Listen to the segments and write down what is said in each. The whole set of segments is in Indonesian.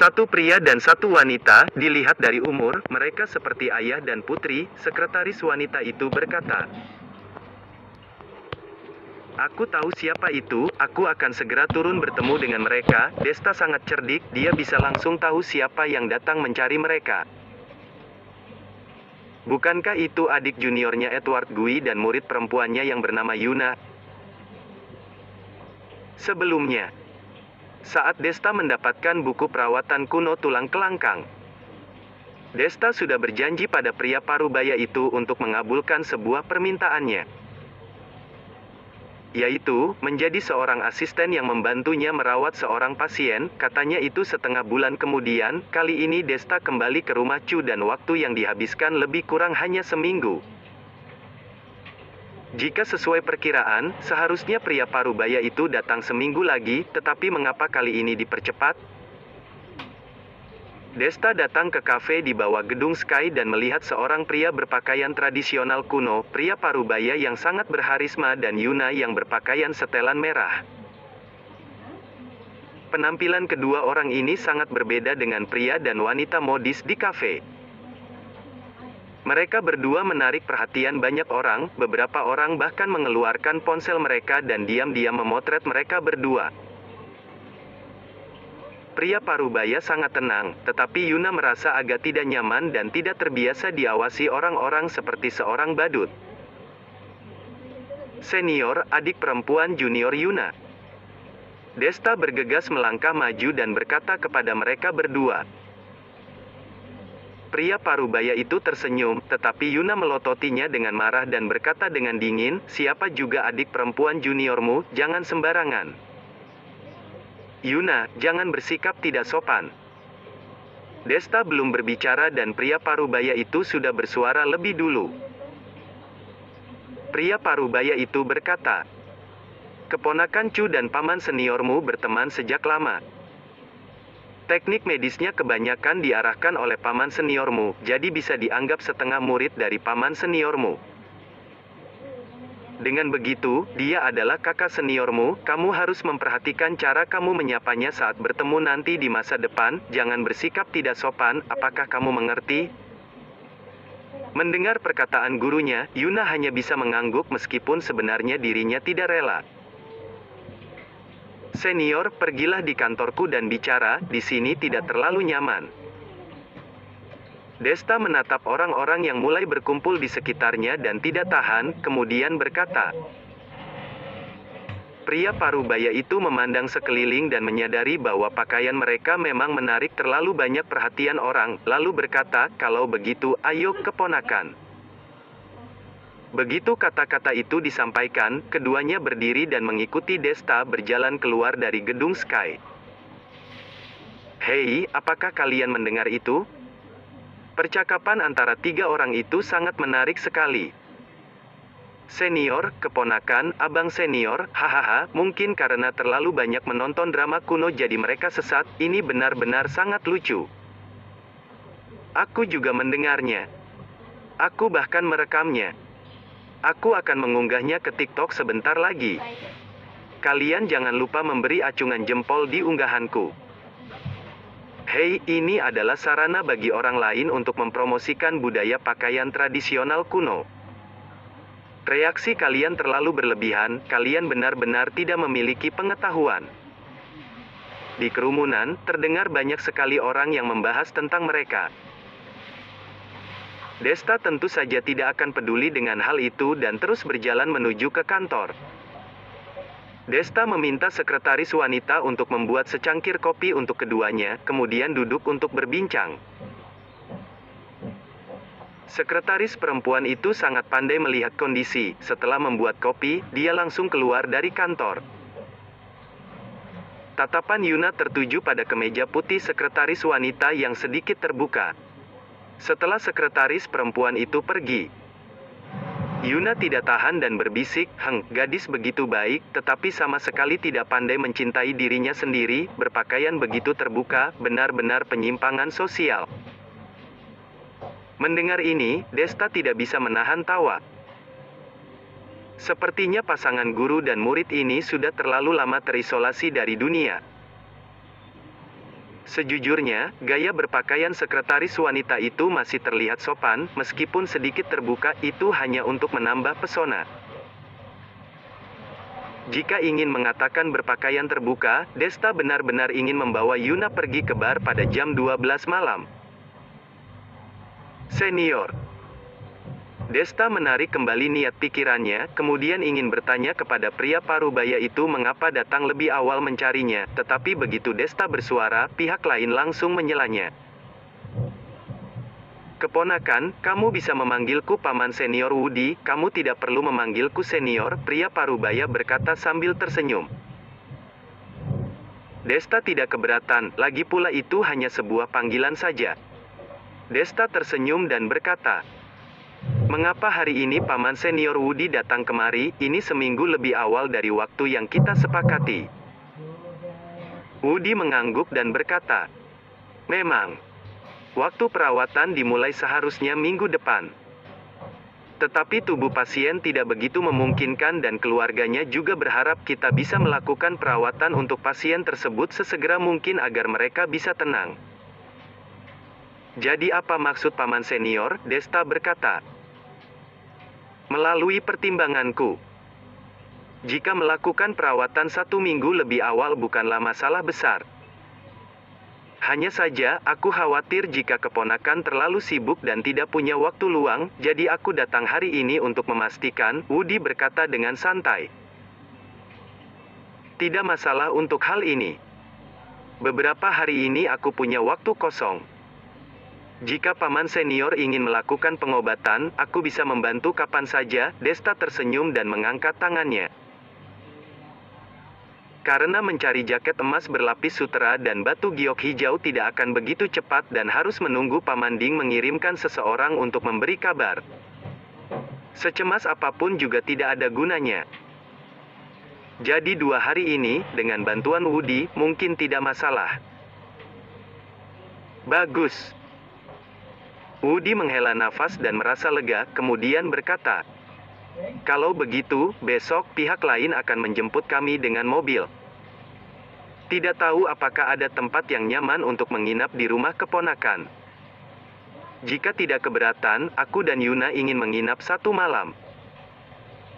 Satu pria dan satu wanita, dilihat dari umur, mereka seperti ayah dan putri. Sekretaris wanita itu berkata, "Aku tahu siapa itu, aku akan segera turun bertemu dengan mereka." Desta sangat cerdik, dia bisa langsung tahu siapa yang datang mencari mereka. Bukankah itu adik juniornya Edward Gui dan murid perempuannya yang bernama Yuna? Sebelumnya, saat Desta mendapatkan buku perawatan kuno tulang kelangkang, Desta sudah berjanji pada pria parubaya itu untuk mengabulkan sebuah permintaannya, yaitu menjadi seorang asisten yang membantunya merawat seorang pasien. Katanya itu setengah bulan kemudian. Kali ini Desta kembali ke rumah Chu dan waktu yang dihabiskan lebih kurang hanya seminggu. Jika sesuai perkiraan, seharusnya pria parubaya itu datang seminggu lagi, tetapi mengapa kali ini dipercepat? Desta datang ke kafe di bawah gedung Sky dan melihat seorang pria berpakaian tradisional kuno, pria parubaya yang sangat berharisma, dan Yuna yang berpakaian setelan merah. Penampilan kedua orang ini sangat berbeda dengan pria dan wanita modis di kafe. Mereka berdua menarik perhatian banyak orang, beberapa orang bahkan mengeluarkan ponsel mereka dan diam-diam memotret mereka berdua. Pria parubaya sangat tenang, tetapi Yuna merasa agak tidak nyaman dan tidak terbiasa diawasi orang-orang seperti seorang badut. Senior, adik perempuan junior Yuna. Desta bergegas melangkah maju dan berkata kepada mereka berdua. Pria parubaya itu tersenyum, tetapi Yuna melototinya dengan marah dan berkata dengan dingin, "Siapa juga adik perempuan juniormu, jangan sembarangan. Yuna, jangan bersikap tidak sopan." Desta belum berbicara dan pria parubaya itu sudah bersuara lebih dulu. Pria parubaya itu berkata, "Keponakan Chu dan paman seniormu berteman sejak lama. Teknik medisnya kebanyakan diarahkan oleh paman seniormu, jadi bisa dianggap setengah murid dari paman seniormu. Dengan begitu, dia adalah kakak seniormu. Kamu harus memperhatikan cara kamu menyapanya saat bertemu nanti di masa depan. Jangan bersikap tidak sopan, apakah kamu mengerti?" Mendengar perkataan gurunya, Yuna hanya bisa mengangguk meskipun sebenarnya dirinya tidak rela. "Senior, pergilah di kantorku dan bicara, di sini tidak terlalu nyaman." Desta menatap orang-orang yang mulai berkumpul di sekitarnya dan tidak tahan, kemudian berkata. Pria parubaya itu memandang sekeliling dan menyadari bahwa pakaian mereka memang menarik terlalu banyak perhatian orang, lalu berkata, "Kalau begitu, ayo keponakan." Begitu kata-kata itu disampaikan, keduanya berdiri dan mengikuti Desta berjalan keluar dari gedung Sky. "Hei, apakah kalian mendengar itu?" Percakapan antara tiga orang itu sangat menarik sekali. "Senior, keponakan, abang senior, hahaha, mungkin karena terlalu banyak menonton drama kuno jadi mereka sesat, ini benar-benar sangat lucu. Aku juga mendengarnya. Aku bahkan merekamnya. Aku akan mengunggahnya ke TikTok sebentar lagi. Kalian jangan lupa memberi acungan jempol di unggahanku. Hei, ini adalah sarana bagi orang lain untuk mempromosikan budaya pakaian tradisional kuno. Reaksi kalian terlalu berlebihan, kalian benar-benar tidak memiliki pengetahuan." Di kerumunan, terdengar banyak sekali orang yang membahas tentang mereka. Desta tentu saja tidak akan peduli dengan hal itu dan terus berjalan menuju ke kantor. Desta meminta sekretaris wanita untuk membuat secangkir kopi untuk keduanya, kemudian duduk untuk berbincang. Sekretaris perempuan itu sangat pandai melihat kondisi. Setelah membuat kopi, dia langsung keluar dari kantor. Tatapan Yuna tertuju pada kemeja putih sekretaris wanita yang sedikit terbuka. Setelah sekretaris perempuan itu pergi, Yuna tidak tahan dan berbisik, gadis begitu baik, tetapi sama sekali tidak pandai mencintai dirinya sendiri, berpakaian begitu terbuka, benar-benar penyimpangan sosial." Mendengar ini, Desta tidak bisa menahan tawa. Sepertinya pasangan guru dan murid ini sudah terlalu lama terisolasi dari dunia. Sejujurnya, gaya berpakaian sekretaris wanita itu masih terlihat sopan, meskipun sedikit terbuka, itu hanya untuk menambah pesona. Jika ingin mengatakan berpakaian terbuka, Desta benar-benar ingin membawa Yuna pergi ke bar pada jam 12 malam. Senior. Desta menarik kembali niat pikirannya, kemudian ingin bertanya kepada pria parubaya itu mengapa datang lebih awal mencarinya, tetapi begitu Desta bersuara, pihak lain langsung menyelanya. Keponakan, kamu bisa memanggilku Paman Senior Woody, kamu tidak perlu memanggilku Senior, pria parubaya berkata sambil tersenyum. Desta tidak keberatan, lagi pula itu hanya sebuah panggilan saja. Desta tersenyum dan berkata, "Mengapa hari ini Paman Senior Woody datang kemari? Ini seminggu lebih awal dari waktu yang kita sepakati." Woody mengangguk dan berkata, "Memang. Waktu perawatan dimulai seharusnya minggu depan. Tetapi tubuh pasien tidak begitu memungkinkan dan keluarganya juga berharap kita bisa melakukan perawatan untuk pasien tersebut sesegera mungkin agar mereka bisa tenang." "Jadi apa maksud Paman Senior?" Desta berkata. "Melalui pertimbanganku. Jika melakukan perawatan 1 minggu lebih awal bukanlah masalah besar. Hanya saja, aku khawatir jika keponakan terlalu sibuk dan tidak punya waktu luang, jadi aku datang hari ini untuk memastikan," Woody berkata dengan santai. "Tidak masalah untuk hal ini. Beberapa hari ini aku punya waktu kosong. Jika Paman Senior ingin melakukan pengobatan, aku bisa membantu kapan saja." Desta tersenyum dan mengangkat tangannya. Karena mencari jaket emas berlapis sutera dan batu giok hijau tidak akan begitu cepat dan harus menunggu Paman Ding mengirimkan seseorang untuk memberi kabar. Secemas apapun juga tidak ada gunanya. Jadi 2 hari ini, dengan bantuan Woody, mungkin tidak masalah. Bagus. Woody menghela nafas dan merasa lega, kemudian berkata, "Kalau begitu, besok pihak lain akan menjemput kami dengan mobil. Tidak tahu apakah ada tempat yang nyaman untuk menginap di rumah keponakan. Jika tidak keberatan, aku dan Yuna ingin menginap 1 malam."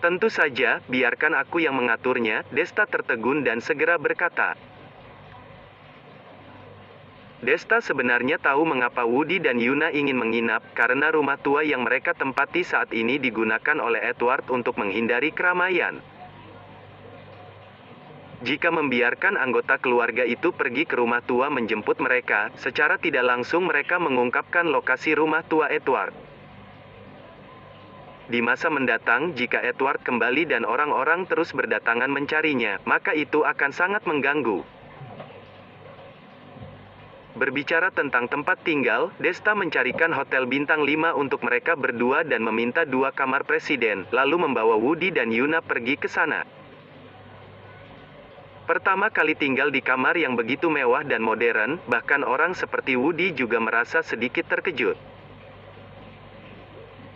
"Tentu saja, biarkan aku yang mengaturnya." Desta tertegun dan segera berkata. Desta sebenarnya tahu mengapa Woody dan Yuna ingin menginap, karena rumah tua yang mereka tempati saat ini digunakan oleh Edward untuk menghindari keramaian. Jika membiarkan anggota keluarga itu pergi ke rumah tua menjemput mereka, secara tidak langsung mereka mengungkapkan lokasi rumah tua Edward. Di masa mendatang, jika Edward kembali dan orang-orang terus berdatangan mencarinya, maka itu akan sangat mengganggu. Berbicara tentang tempat tinggal, Desta mencarikan hotel bintang 5 untuk mereka berdua dan meminta 2 kamar presiden, lalu membawa Woody dan Yuna pergi ke sana. Pertama kali tinggal di kamar yang begitu mewah dan modern, bahkan orang seperti Woody juga merasa sedikit terkejut.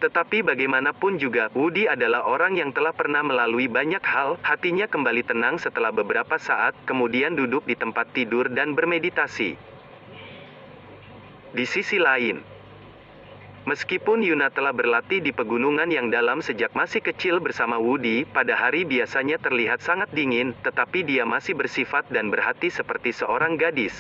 Tetapi bagaimanapun juga, Woody adalah orang yang telah pernah melalui banyak hal, hatinya kembali tenang setelah beberapa saat, kemudian duduk di tempat tidur dan bermeditasi. Di sisi lain, meskipun Yuna telah berlatih di pegunungan yang dalam sejak masih kecil bersama Woody, pada hari biasanya terlihat sangat dingin, tetapi dia masih bersifat dan berhati seperti seorang gadis.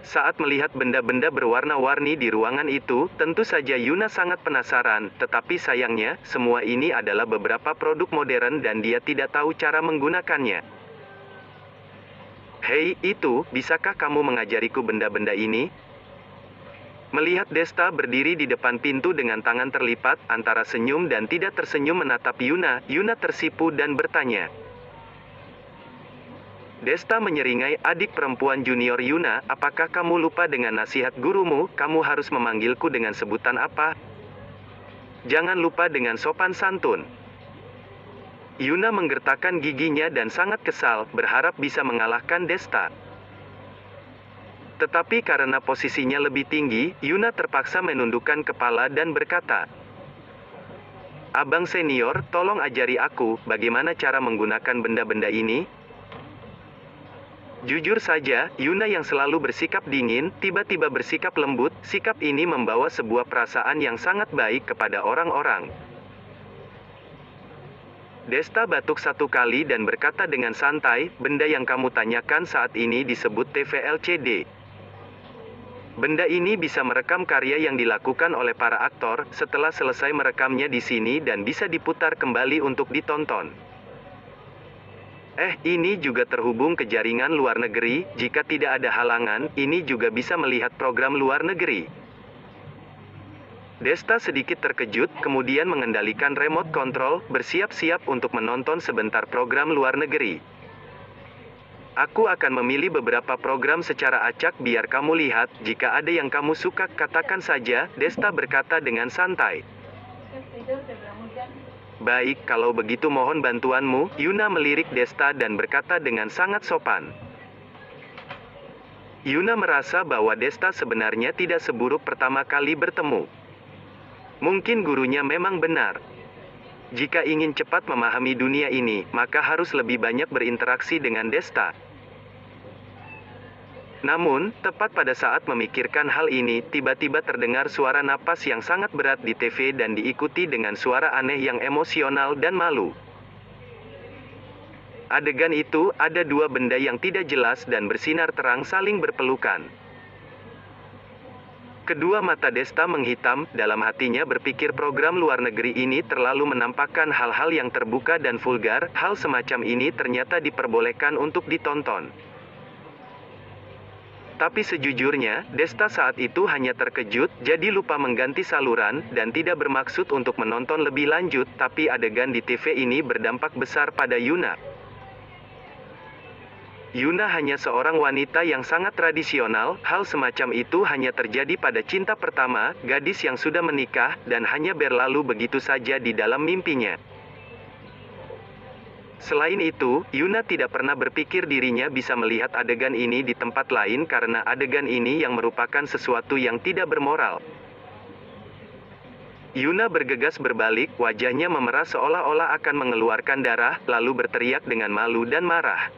Saat melihat benda-benda berwarna-warni di ruangan itu, tentu saja Yuna sangat penasaran, tetapi sayangnya, semua ini adalah beberapa produk modern dan dia tidak tahu cara menggunakannya. "Hei, itu, bisakah kamu mengajariku benda-benda ini?" Melihat Desta berdiri di depan pintu dengan tangan terlipat, antara senyum dan tidak tersenyum menatap Yuna, Yuna tersipu dan bertanya. Desta menyeringai, "Adik perempuan junior Yuna, apakah kamu lupa dengan nasihat gurumu, kamu harus memanggilku dengan sebutan apa? Jangan lupa dengan sopan santun." Yuna menggertakkan giginya dan sangat kesal, berharap bisa mengalahkan Desta. Tetapi karena posisinya lebih tinggi, Yuna terpaksa menundukkan kepala dan berkata, "Abang Senior, tolong ajari aku, bagaimana cara menggunakan benda-benda ini?" Jujur saja, Yuna yang selalu bersikap dingin, tiba-tiba bersikap lembut. Sikap ini membawa sebuah perasaan yang sangat baik kepada orang-orang. Desta batuk satu kali dan berkata dengan santai, benda yang kamu tanyakan saat ini disebut TVLCD. Benda ini bisa merekam karya yang dilakukan oleh para aktor, setelah selesai merekamnya di sini dan bisa diputar kembali untuk ditonton. Ini juga terhubung ke jaringan luar negeri. Jika tidak ada halangan, ini juga bisa melihat program luar negeri. Desta sedikit terkejut, kemudian mengendalikan remote control, bersiap-siap untuk menonton sebentar program luar negeri. Aku akan memilih beberapa program secara acak biar kamu lihat. Jika ada yang kamu suka, katakan saja, Desta berkata dengan santai. Baik, kalau begitu mohon bantuanmu. Yuna melirik Desta dan berkata dengan sangat sopan. Yuna merasa bahwa Desta sebenarnya tidak seburuk pertama kali bertemu. Mungkin gurunya memang benar. Jika ingin cepat memahami dunia ini, maka harus lebih banyak berinteraksi dengan Desta. Namun, tepat pada saat memikirkan hal ini, tiba-tiba terdengar suara napas yang sangat berat di TV dan diikuti dengan suara aneh yang emosional dan malu. Adegan itu, ada dua benda yang tidak jelas dan bersinar terang saling berpelukan. Kedua mata Desta menghitam, dalam hatinya berpikir program luar negeri ini terlalu menampakkan hal-hal yang terbuka dan vulgar. Hal semacam ini ternyata diperbolehkan untuk ditonton. Tapi sejujurnya, Desta saat itu hanya terkejut, jadi lupa mengganti saluran, dan tidak bermaksud untuk menonton lebih lanjut, tapi adegan di TV ini berdampak besar pada Yuna. Yuna hanya seorang wanita yang sangat tradisional. Hal semacam itu hanya terjadi pada cinta pertama, gadis yang sudah menikah, dan hanya berlalu begitu saja di dalam mimpinya. Selain itu, Yuna tidak pernah berpikir dirinya bisa melihat adegan ini di tempat lain karena adegan ini yang merupakan sesuatu yang tidak bermoral. Yuna bergegas berbalik, wajahnya memerah seolah-olah akan mengeluarkan darah, lalu berteriak dengan malu dan marah.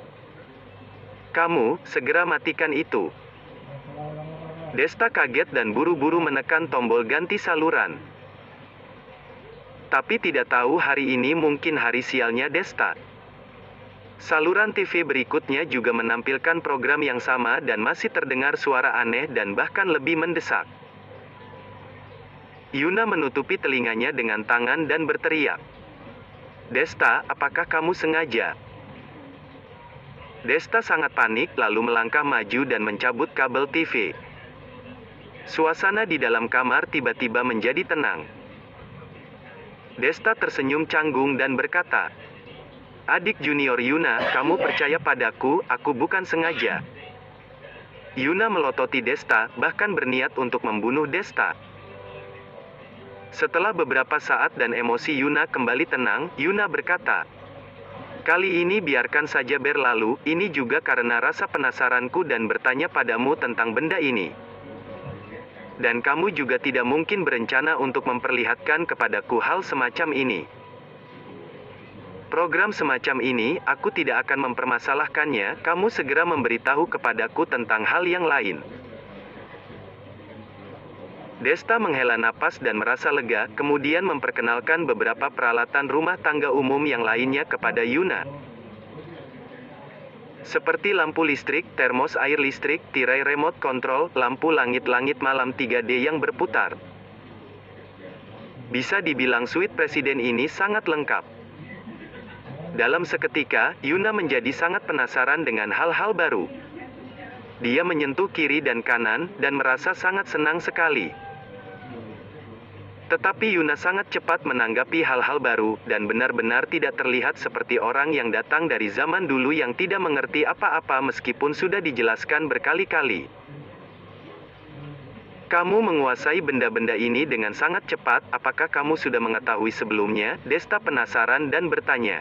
Kamu, segera matikan itu. Desta kaget dan buru-buru menekan tombol ganti saluran. Tapi tidak tahu hari ini mungkin hari sialnya Desta. Saluran TV berikutnya juga menampilkan program yang sama dan masih terdengar suara aneh dan bahkan lebih mendesak. Yuna menutupi telinganya dengan tangan dan berteriak. Desta, apakah kamu sengaja? Desta sangat panik lalu melangkah maju dan mencabut kabel TV. Suasana di dalam kamar tiba-tiba menjadi tenang. Desta tersenyum canggung dan berkata, Adik junior Yuna, kamu percaya padaku, aku bukan sengaja. Yuna melototi Desta, bahkan berniat untuk membunuh Desta. Setelah beberapa saat dan emosi Yuna kembali tenang, Yuna berkata, kali ini biarkan saja berlalu, ini juga karena rasa penasaranku dan bertanya padamu tentang benda ini. Dan kamu juga tidak mungkin berencana untuk memperlihatkan kepadaku hal semacam ini. Program semacam ini, aku tidak akan mempermasalahkannya, kamu segera memberitahu kepadaku tentang hal yang lain. Desta menghela napas dan merasa lega, kemudian memperkenalkan beberapa peralatan rumah tangga umum yang lainnya kepada Yuna. Seperti lampu listrik, termos air listrik, tirai remote control, lampu langit-langit malam 3D yang berputar. Bisa dibilang suite presiden ini sangat lengkap. Dalam seketika, Yuna menjadi sangat penasaran dengan hal-hal baru. Dia menyentuh kiri dan kanan, dan merasa sangat senang sekali. Tetapi Yuna sangat cepat menanggapi hal-hal baru, dan benar-benar tidak terlihat seperti orang yang datang dari zaman dulu yang tidak mengerti apa-apa meskipun sudah dijelaskan berkali-kali. Kamu menguasai benda-benda ini dengan sangat cepat, apakah kamu sudah mengetahui sebelumnya? Desta penasaran dan bertanya.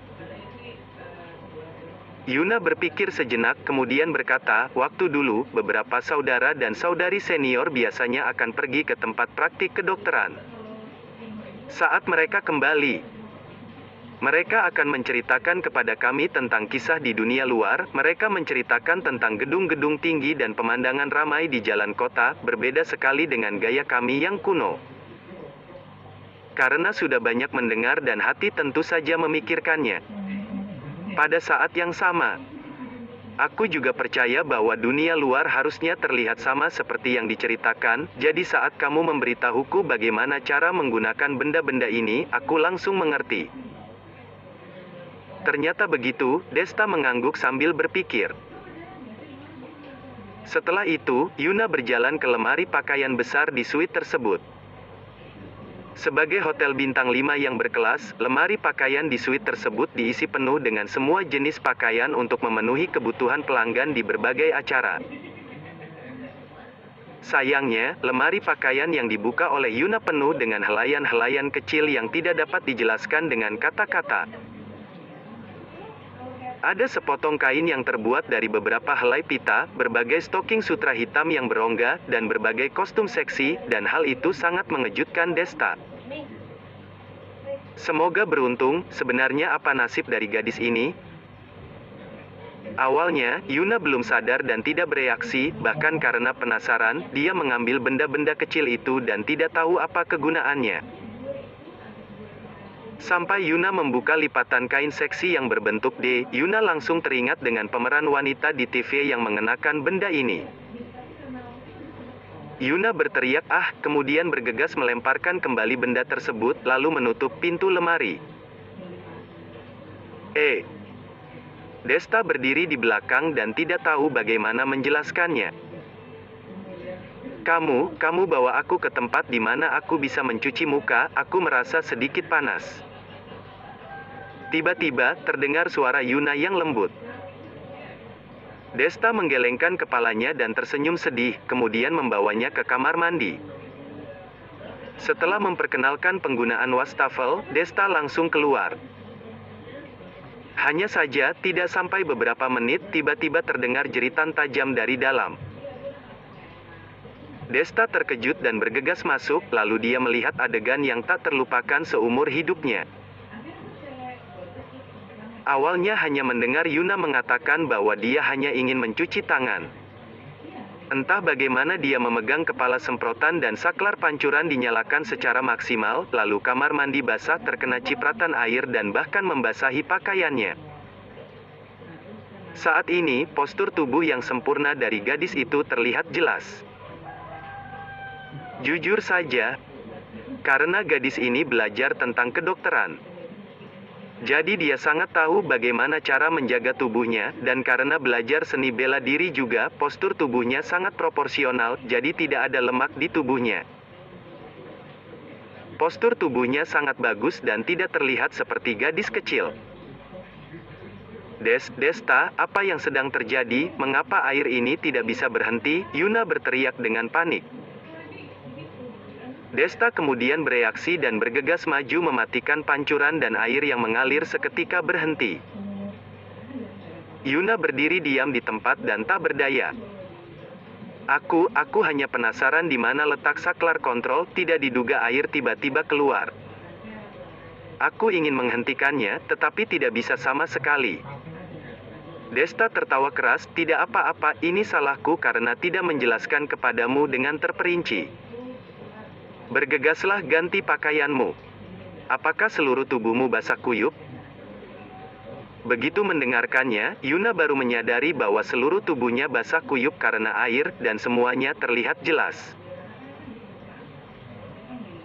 Yuna berpikir sejenak kemudian berkata, waktu dulu, beberapa saudara dan saudari senior biasanya akan pergi ke tempat praktik kedokteran. Saat mereka kembali, Mereka akan menceritakan kepada kami tentang kisah di dunia luar, mereka menceritakan tentang gedung-gedung tinggi dan pemandangan ramai di jalan kota, berbeda sekali dengan gaya kami yang kuno. Karena sudah banyak mendengar dan hati tentu saja memikirkannya. Pada saat yang sama, aku juga percaya bahwa dunia luar harusnya terlihat sama seperti yang diceritakan, jadi saat kamu memberitahuku bagaimana cara menggunakan benda-benda ini, aku langsung mengerti. Ternyata begitu, Desta mengangguk sambil berpikir. Setelah itu, Yuna berjalan ke lemari pakaian besar di suite tersebut. Sebagai hotel bintang 5 yang berkelas, lemari pakaian di suite tersebut diisi penuh dengan semua jenis pakaian untuk memenuhi kebutuhan pelanggan di berbagai acara. Sayangnya, lemari pakaian yang dibuka oleh Yuna penuh dengan helaian-helaian kecil yang tidak dapat dijelaskan dengan kata-kata. Ada sepotong kain yang terbuat dari beberapa helai pita, berbagai stocking sutra hitam yang berongga, dan berbagai kostum seksi, dan hal itu sangat mengejutkan Desta. Semoga beruntung, sebenarnya apa nasib dari gadis ini? Awalnya, Yuna belum sadar dan tidak bereaksi, bahkan karena penasaran, dia mengambil benda-benda kecil itu dan tidak tahu apa kegunaannya. Sampai Yuna membuka lipatan kain seksi yang berbentuk D, Yuna langsung teringat dengan pemeran wanita di TV yang mengenakan benda ini. Yuna berteriak kemudian bergegas melemparkan kembali benda tersebut, lalu menutup pintu lemari. Desta berdiri di belakang dan tidak tahu bagaimana menjelaskannya. Kamu bawa aku ke tempat di mana aku bisa mencuci muka, aku merasa sedikit panas. Tiba-tiba, terdengar suara Yuna yang lembut. Desta menggelengkan kepalanya dan tersenyum sedih, kemudian membawanya ke kamar mandi. Setelah memperkenalkan penggunaan wastafel, Desta langsung keluar. Hanya saja, tidak sampai beberapa menit, tiba-tiba terdengar jeritan tajam dari dalam. Desta terkejut dan bergegas masuk, lalu dia melihat adegan yang tak terlupakan seumur hidupnya. Awalnya hanya mendengar Yuna mengatakan bahwa dia hanya ingin mencuci tangan. Entah bagaimana dia memegang kepala semprotan dan saklar pancuran dinyalakan secara maksimal, lalu kamar mandi basah terkena cipratan air dan bahkan membasahi pakaiannya. Saat ini, postur tubuh yang sempurna dari gadis itu terlihat jelas. Jujur saja, karena gadis ini belajar tentang kedokteran. Jadi dia sangat tahu bagaimana cara menjaga tubuhnya, dan karena belajar seni bela diri juga, postur tubuhnya sangat proporsional, jadi tidak ada lemak di tubuhnya. Postur tubuhnya sangat bagus dan tidak terlihat seperti gadis kecil. Desta, apa yang sedang terjadi? Mengapa air ini tidak bisa berhenti? Yuna berteriak dengan panik. Desta kemudian bereaksi dan bergegas maju mematikan pancuran dan air yang mengalir seketika berhenti. Yuna berdiri diam di tempat dan tak berdaya. Aku hanya penasaran di mana letak saklar kontrol, tidak diduga air tiba-tiba keluar. Aku ingin menghentikannya, tetapi tidak bisa sama sekali. Desta tertawa keras, tidak apa-apa, ini salahku karena tidak menjelaskan kepadamu dengan terperinci. Bergegaslah ganti pakaianmu. Apakah seluruh tubuhmu basah kuyup? Begitu mendengarkannya, Yuna baru menyadari bahwa seluruh tubuhnya basah kuyup karena air, dan semuanya terlihat jelas.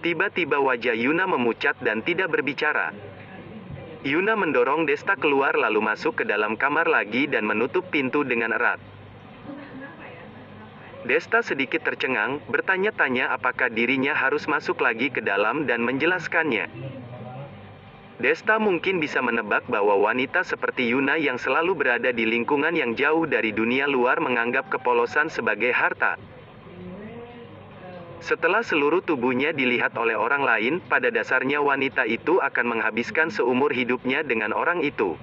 Tiba-tiba wajah Yuna memucat dan tidak berbicara. Yuna mendorong Desta keluar lalu masuk ke dalam kamar lagi dan menutup pintu dengan erat. Desta sedikit tercengang, bertanya-tanya apakah dirinya harus masuk lagi ke dalam dan menjelaskannya. Desta mungkin bisa menebak bahwa wanita seperti Yuna yang selalu berada di lingkungan yang jauh dari dunia luar menganggap kepolosan sebagai harta. Setelah seluruh tubuhnya dilihat oleh orang lain, pada dasarnya wanita itu akan menghabiskan seumur hidupnya dengan orang itu.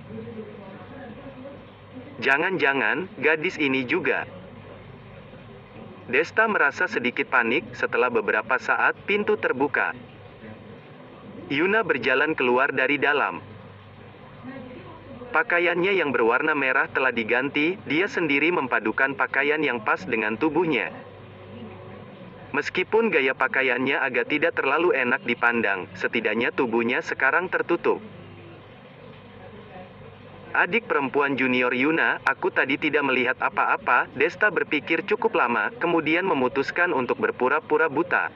Jangan-jangan, gadis ini juga. Desta merasa sedikit panik, setelah beberapa saat pintu terbuka. Yuna berjalan keluar dari dalam. Pakaiannya yang berwarna merah telah diganti, dia sendiri memadukan pakaian yang pas dengan tubuhnya. Meskipun gaya pakaiannya agak tidak terlalu enak dipandang, setidaknya tubuhnya sekarang tertutup. Adik perempuan junior Yuna, aku tadi tidak melihat apa-apa, Desta berpikir cukup lama, kemudian memutuskan untuk berpura-pura buta.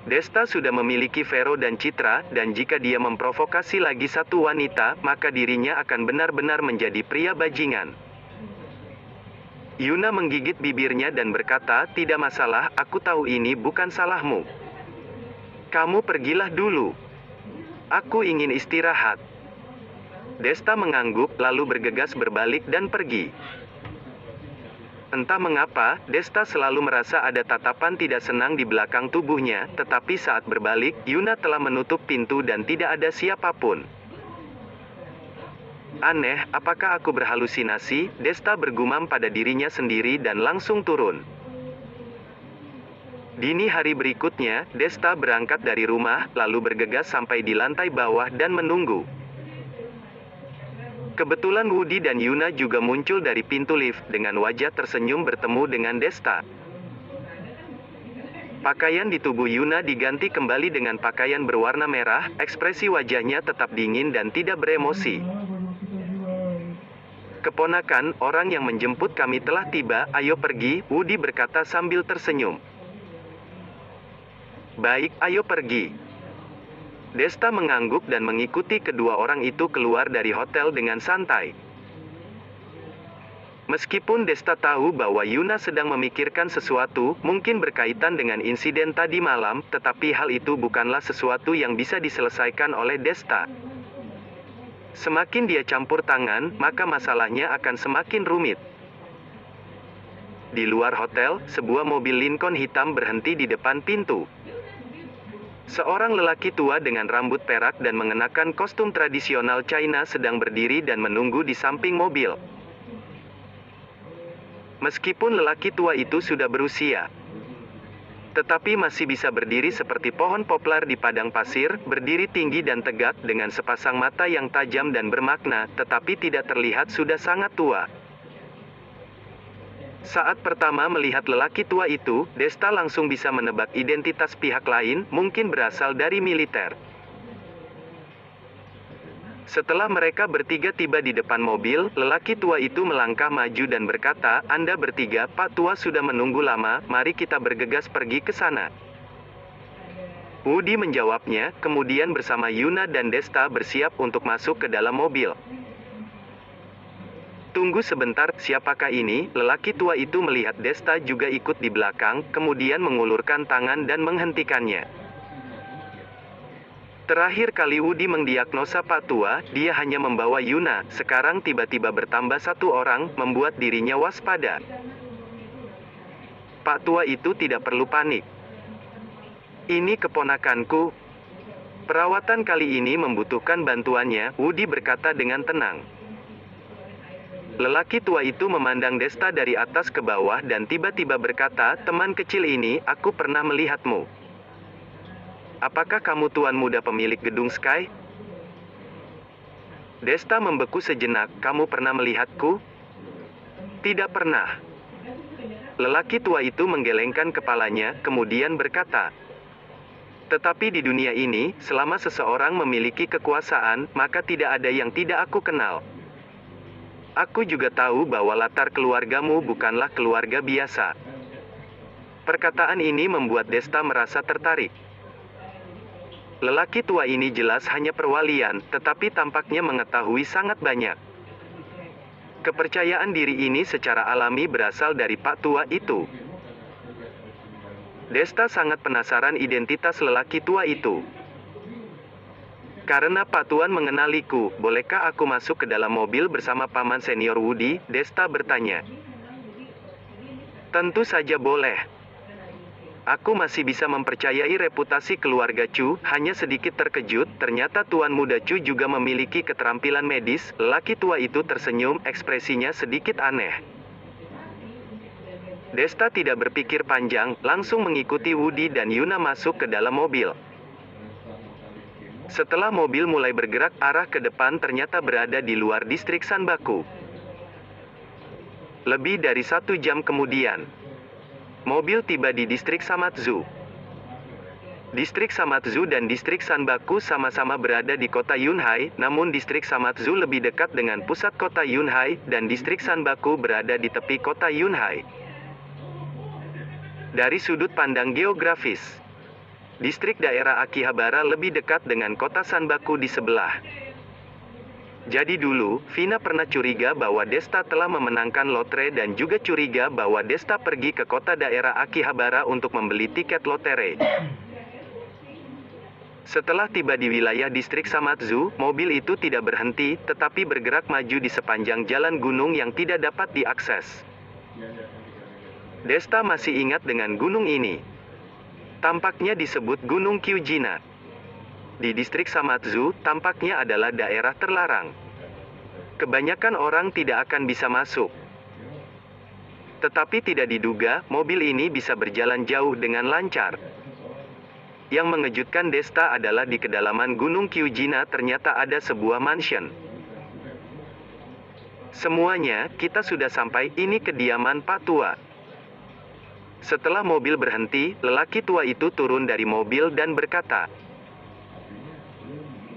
Desta sudah memiliki Vero dan Citra, dan jika dia memprovokasi lagi satu wanita, maka dirinya akan benar-benar menjadi pria bajingan. Yuna menggigit bibirnya dan berkata, tidak masalah, aku tahu ini bukan salahmu. Kamu pergilah dulu. Aku ingin istirahat. Desta mengangguk, lalu bergegas berbalik dan pergi. Entah mengapa, Desta selalu merasa ada tatapan tidak senang di belakang tubuhnya, tetapi saat berbalik, Yuna telah menutup pintu dan tidak ada siapapun. Aneh, apakah aku berhalusinasi? Desta bergumam pada dirinya sendiri dan langsung turun. Dini hari berikutnya, Desta berangkat dari rumah, lalu bergegas sampai di lantai bawah dan menunggu. Kebetulan Woody dan Yuna juga muncul dari pintu lift, dengan wajah tersenyum bertemu dengan Desta. Pakaian di tubuh Yuna diganti kembali dengan pakaian berwarna merah, ekspresi wajahnya tetap dingin dan tidak beremosi. Keponakan, orang yang menjemput kami telah tiba, ayo pergi, Woody berkata sambil tersenyum. Baik, ayo pergi. Desta mengangguk dan mengikuti kedua orang itu keluar dari hotel dengan santai. Meskipun Desta tahu bahwa Yuna sedang memikirkan sesuatu, mungkin berkaitan dengan insiden tadi malam, tetapi hal itu bukanlah sesuatu yang bisa diselesaikan oleh Desta. Semakin dia campur tangan, maka masalahnya akan semakin rumit. Di luar hotel, sebuah mobil Lincoln hitam berhenti di depan pintu. Seorang lelaki tua dengan rambut perak dan mengenakan kostum tradisional China sedang berdiri dan menunggu di samping mobil. Meskipun lelaki tua itu sudah berusia, tetapi masih bisa berdiri seperti pohon poplar di padang pasir, berdiri tinggi dan tegak dengan sepasang mata yang tajam dan bermakna, tetapi tidak terlihat sudah sangat tua. Saat pertama melihat lelaki tua itu, Desta langsung bisa menebak identitas pihak lain, mungkin berasal dari militer. Setelah mereka bertiga tiba di depan mobil, lelaki tua itu melangkah maju dan berkata, Anda bertiga, Pak Tua sudah menunggu lama, mari kita bergegas pergi ke sana. Woody menjawabnya, kemudian bersama Yuna dan Desta bersiap untuk masuk ke dalam mobil. Tunggu sebentar, siapakah ini? Lelaki tua itu melihat Desta juga ikut di belakang, kemudian mengulurkan tangan dan menghentikannya. Terakhir kali Woody mendiagnosa Pak Tua, dia hanya membawa Yuna, sekarang tiba-tiba bertambah satu orang, membuat dirinya waspada. Pak Tua itu tidak perlu panik. Ini keponakanku. Perawatan kali ini membutuhkan bantuannya, Woody berkata dengan tenang. Lelaki tua itu memandang Desta dari atas ke bawah dan tiba-tiba berkata, teman kecil ini, aku pernah melihatmu. Apakah kamu tuan muda pemilik gedung Sky? Desta membeku sejenak, kamu pernah melihatku? Tidak pernah. Lelaki tua itu menggelengkan kepalanya, kemudian berkata, tetapi di dunia ini, selama seseorang memiliki kekuasaan, maka tidak ada yang tidak aku kenal. Aku juga tahu bahwa latar keluargamu bukanlah keluarga biasa. Perkataan ini membuat Desta merasa tertarik. Lelaki tua ini jelas hanya perwalian, tetapi tampaknya mengetahui sangat banyak. Kepercayaan diri ini secara alami berasal dari Pak Tua itu. Desta sangat penasaran identitas lelaki tua itu. Karena Pak Tuan mengenaliku, bolehkah aku masuk ke dalam mobil bersama Paman Senior Woody? Desta bertanya. Tentu saja boleh. Aku masih bisa mempercayai reputasi keluarga Chu, hanya sedikit terkejut, ternyata Tuan Muda Chu juga memiliki keterampilan medis. Lelaki tua itu tersenyum, ekspresinya sedikit aneh. Desta tidak berpikir panjang, langsung mengikuti Woody dan Yuna masuk ke dalam mobil. Setelah mobil mulai bergerak arah ke depan ternyata berada di luar distrik Sanbaku. Lebih dari 1 jam kemudian, mobil tiba di distrik Samatsu. Distrik Samatsu dan distrik Sanbaku sama-sama berada di kota Yunhai, namun distrik Samatsu lebih dekat dengan pusat kota Yunhai, dan distrik Sanbaku berada di tepi kota Yunhai. Dari sudut pandang geografis, distrik daerah Akihabara lebih dekat dengan kota Sanbaku di sebelah. Jadi dulu, Vina pernah curiga bahwa Desta telah memenangkan lotre dan juga curiga bahwa Desta pergi ke kota daerah Akihabara untuk membeli tiket lotre. Setelah tiba di wilayah distrik Samatsu, mobil itu tidak berhenti, tetapi bergerak maju di sepanjang jalan gunung yang tidak dapat diakses. Desta masih ingat dengan gunung ini. Tampaknya disebut Gunung Kyujina. Di distrik Samatsu, tampaknya adalah daerah terlarang. Kebanyakan orang tidak akan bisa masuk. Tetapi tidak diduga, mobil ini bisa berjalan jauh dengan lancar. Yang mengejutkan Desta adalah di kedalaman Gunung Kyujina ternyata ada sebuah mansion. Semuanya, kita sudah sampai, ini kediaman Pak Tua. Setelah mobil berhenti, lelaki tua itu turun dari mobil dan berkata.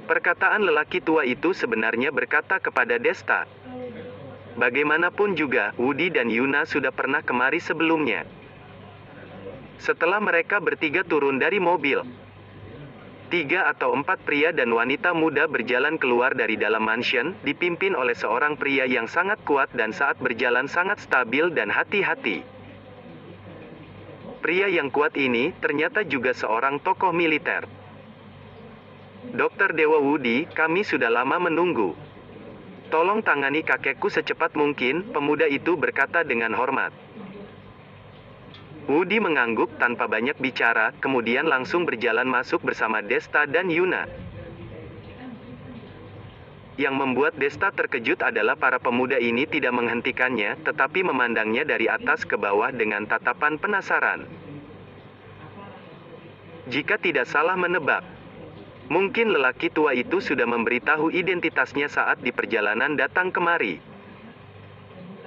Perkataan lelaki tua itu sebenarnya berkata kepada Desta. Bagaimanapun juga, Woody dan Yuna sudah pernah kemari sebelumnya. Setelah mereka bertiga turun dari mobil, 3 atau 4 pria dan wanita muda berjalan keluar dari dalam mansion, dipimpin oleh seorang pria yang sangat kuat dan saat berjalan sangat stabil dan hati-hati. Pria yang kuat ini ternyata juga seorang tokoh militer. Dokter Dewa Woody, kami sudah lama menunggu. Tolong tangani kakekku secepat mungkin, pemuda itu berkata dengan hormat. Woody mengangguk tanpa banyak bicara, kemudian langsung berjalan masuk bersama Desta dan Yuna. Yang membuat Desta terkejut adalah para pemuda ini tidak menghentikannya, tetapi memandangnya dari atas ke bawah dengan tatapan penasaran. Jika tidak salah menebak, mungkin lelaki tua itu sudah memberitahu identitasnya saat di perjalanan datang kemari.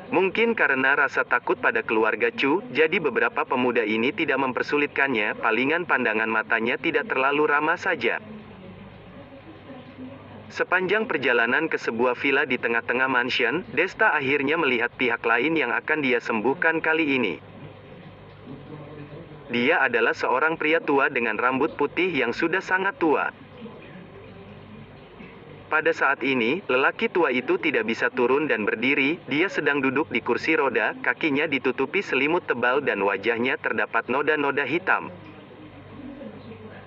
Mungkin karena rasa takut pada keluarga Chu, jadi beberapa pemuda ini tidak mempersulitkannya, palingan pandangan matanya tidak terlalu ramah saja. Sepanjang perjalanan ke sebuah villa di tengah-tengah mansion, Desta akhirnya melihat pihak lain yang akan dia sembuhkan kali ini. Dia adalah seorang pria tua dengan rambut putih yang sudah sangat tua. Pada saat ini, lelaki tua itu tidak bisa turun dan berdiri, dia sedang duduk di kursi roda, kakinya ditutupi selimut tebal dan wajahnya terdapat noda-noda hitam.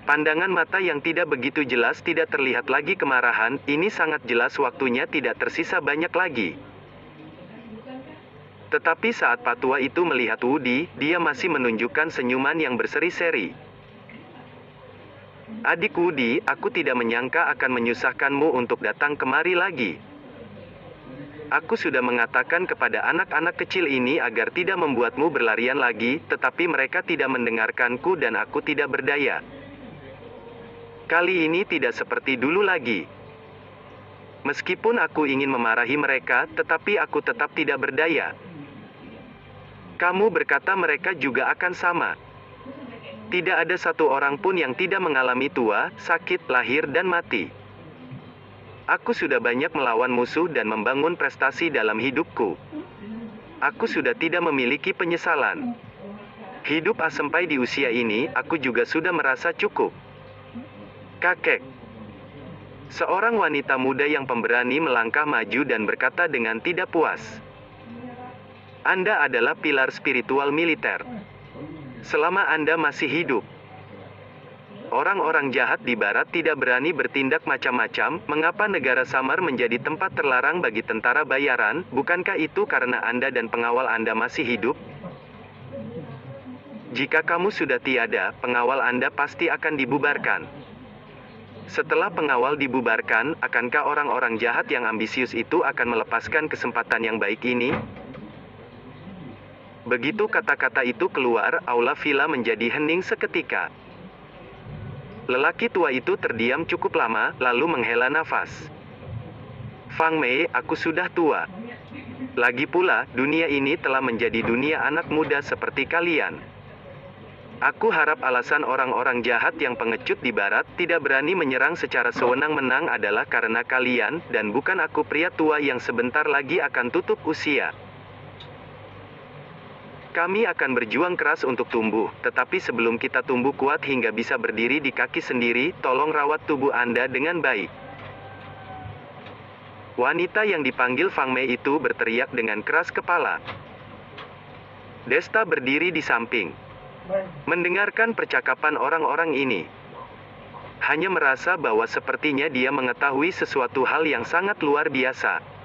Pandangan mata yang tidak begitu jelas tidak terlihat lagi kemarahan, ini sangat jelas waktunya tidak tersisa banyak lagi. Tetapi saat Pak Tua itu melihat Woody, dia masih menunjukkan senyuman yang berseri-seri. Adik Woody, aku tidak menyangka akan menyusahkanmu untuk datang kemari lagi. Aku sudah mengatakan kepada anak-anak kecil ini agar tidak membuatmu berlarian lagi, tetapi mereka tidak mendengarkanku dan aku tidak berdaya. Kali ini tidak seperti dulu lagi. Meskipun aku ingin memarahi mereka, tetapi aku tetap tidak berdaya. Kamu berkata mereka juga akan sama. Tidak ada satu orang pun yang tidak mengalami tua, sakit, lahir dan mati. Aku sudah banyak melawan musuh dan membangun prestasi dalam hidupku. Aku sudah tidak memiliki penyesalan. Hidup sampai di usia ini, aku juga sudah merasa cukup. Kakek. Seorang wanita muda yang pemberani melangkah maju dan berkata dengan tidak puas. Anda adalah pilar spiritual militer. Selama Anda masih hidup, orang-orang jahat di barat tidak berani bertindak macam-macam. Mengapa negara samar menjadi tempat terlarang bagi tentara bayaran? Bukankah itu karena Anda dan pengawal Anda masih hidup? Jika kamu sudah tiada, pengawal Anda pasti akan dibubarkan. Setelah pengawal dibubarkan, akankah orang-orang jahat yang ambisius itu akan melepaskan kesempatan yang baik ini? Begitu kata-kata itu keluar, aula villa menjadi hening seketika. Lelaki tua itu terdiam cukup lama, lalu menghela nafas. Fang Mei, aku sudah tua. Lagi pula, dunia ini telah menjadi dunia anak muda seperti kalian. Aku harap alasan orang-orang jahat yang pengecut di barat tidak berani menyerang secara sewenang-wenang adalah karena kalian, dan bukan aku pria tua yang sebentar lagi akan tutup usia. Kami akan berjuang keras untuk tumbuh, tetapi sebelum kita tumbuh kuat hingga bisa berdiri di kaki sendiri, tolong rawat tubuh Anda dengan baik. Wanita yang dipanggil Fang Mei itu berteriak dengan keras kepala. Desta berdiri di samping. Mendengarkan percakapan orang-orang ini, hanya merasa bahwa sepertinya dia mengetahui sesuatu hal yang sangat luar biasa.